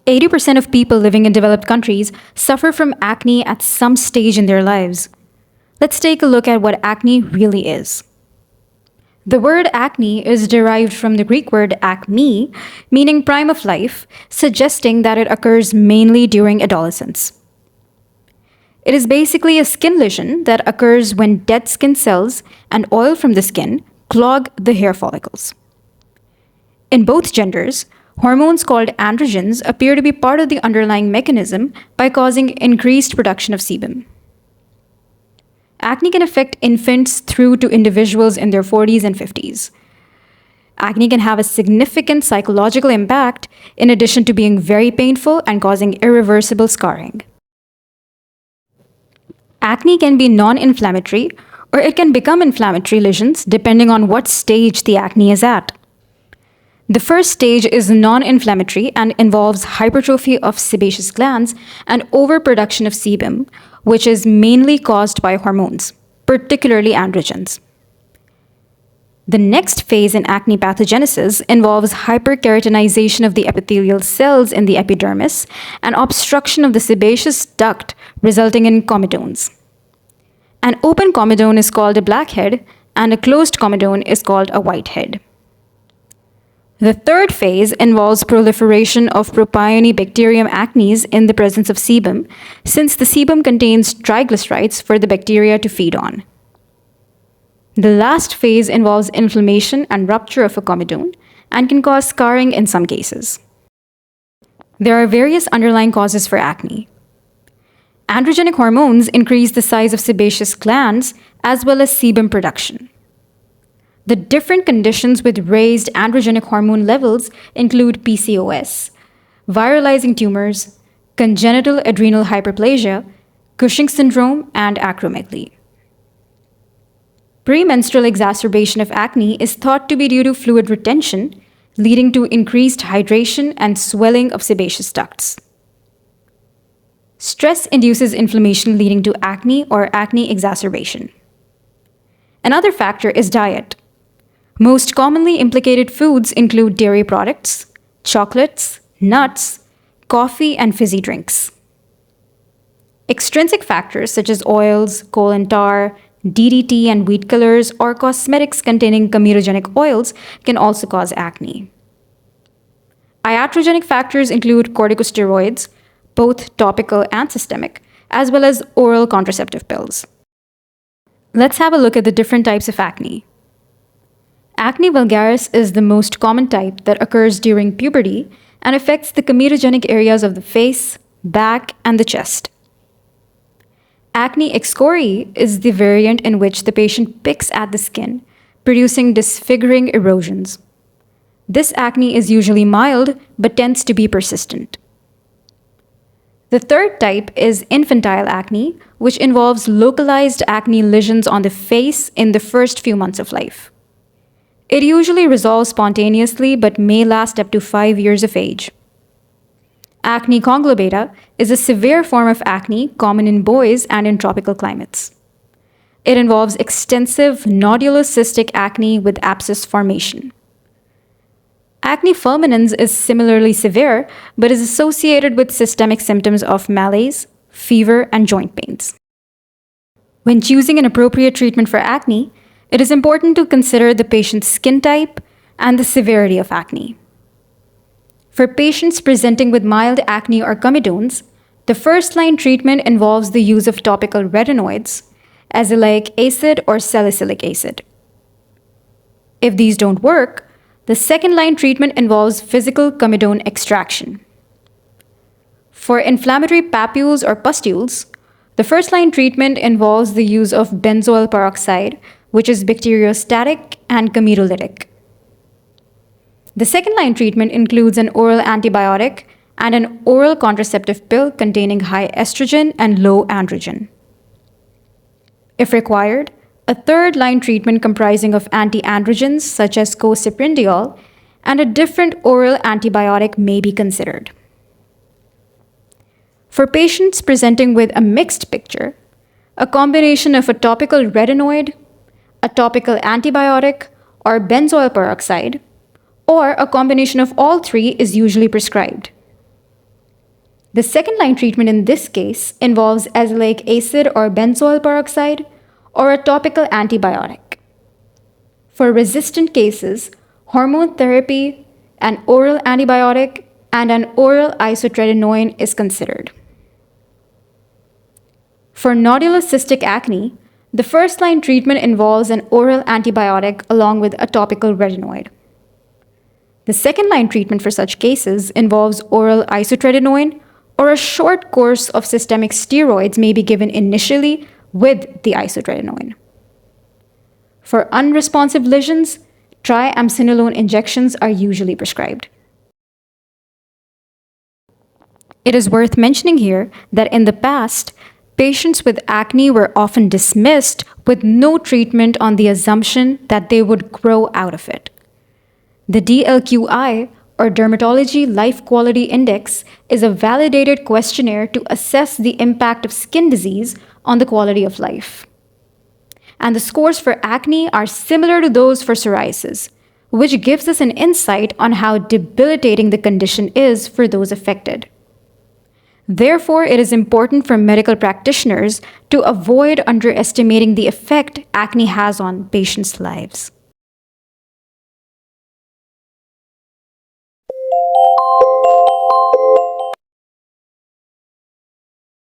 80% of people living in developed countries suffer from acne at some stage in their lives. Let's take a look at what acne really is. The word acne is derived from the Greek word acme, meaning prime of life, suggesting that it occurs mainly during adolescence. It is basically a skin lesion that occurs when dead skin cells and oil from the skin clog the hair follicles. In both genders, hormones called androgens appear to be part of the underlying mechanism by causing increased production of sebum. Acne can affect infants through to individuals in their 40s and 50s. Acne can have a significant psychological impact in addition to being very painful and causing irreversible scarring. Acne can be non-inflammatory or it can become inflammatory lesions depending on what stage the acne is at. The first stage is non-inflammatory and involves hypertrophy of sebaceous glands and overproduction of sebum, which is mainly caused by hormones, particularly androgens. The next phase in acne pathogenesis involves hyperkeratinization of the epithelial cells in the epidermis and obstruction of the sebaceous duct, resulting in comedones. An open comedone is called a blackhead, and a closed comedone is called a whitehead. The third phase involves proliferation of Propionibacterium acnes in the presence of sebum, since the sebum contains triglycerides for the bacteria to feed on. The last phase involves inflammation and rupture of a comedone and can cause scarring in some cases. There are various underlying causes for acne. Androgenic hormones increase the size of sebaceous glands as well as sebum production. The different conditions with raised androgenic hormone levels include PCOS, viralizing tumors, congenital adrenal hyperplasia, Cushing's syndrome, and acromegaly. Premenstrual exacerbation of acne is thought to be due to fluid retention, leading to increased hydration and swelling of sebaceous ducts. Stress induces inflammation leading to acne or acne exacerbation. Another factor is diet. Most commonly implicated foods include dairy products, chocolates, nuts, coffee, and fizzy drinks. Extrinsic factors such as oils, coal and tar, DDT and wheat colors, or cosmetics containing comedogenic oils can also cause acne. Iatrogenic factors include corticosteroids, both topical and systemic, as well as oral contraceptive pills. Let's have a look at the different types of acne. Acne vulgaris is the most common type that occurs during puberty and affects the comedogenic areas of the face, back, and the chest. Acne excoriae is the variant in which the patient picks at the skin, producing disfiguring erosions. This acne is usually mild but tends to be persistent. The third type is infantile acne, which involves localized acne lesions on the face in the first few months of life. It usually resolves spontaneously but may last up to 5 years of age. Acne conglobata is a severe form of acne common in boys and in tropical climates. It involves extensive nodulocystic acne with abscess formation. Acne fulminans is similarly severe but is associated with systemic symptoms of malaise, fever, and joint pains. When choosing an appropriate treatment for acne, it is important to consider the patient's skin type and the severity of acne. For patients presenting with mild acne or comedones, the first-line treatment involves the use of topical retinoids, azelaic acid or salicylic acid. If these don't work, the second-line treatment involves physical comedone extraction. For inflammatory papules or pustules, the first-line treatment involves the use of benzoyl peroxide, which is bacteriostatic and comedolytic. The second-line treatment includes an oral antibiotic and an oral contraceptive pill containing high estrogen and low androgen. If required, a third-line treatment comprising of anti-androgens such as cociprindiol and a different oral antibiotic may be considered. For patients presenting with a mixed picture, a combination of a topical retinoid, a topical antibiotic, or benzoyl peroxide, or a combination of all three is usually prescribed. The second-line treatment in this case involves azelaic acid or benzoyl peroxide or a topical antibiotic. For resistant cases, hormone therapy, an oral antibiotic, and an oral isotretinoin is considered. For nodular cystic acne, the first-line treatment involves an oral antibiotic along with a topical retinoid. The second-line treatment for such cases involves oral isotretinoin, or a short course of systemic steroids may be given initially with the isotretinoin. For unresponsive lesions, triamcinolone injections are usually prescribed. It is worth mentioning here that in the past, patients with acne were often dismissed with no treatment on the assumption that they would grow out of it. The DLQI, or Dermatology Life Quality Index, is a validated questionnaire to assess the impact of skin disease on the quality of life. And the scores for acne are similar to those for psoriasis, which gives us an insight on how debilitating the condition is for those affected. Therefore, it is important for medical practitioners to avoid underestimating the effect acne has on patients' lives.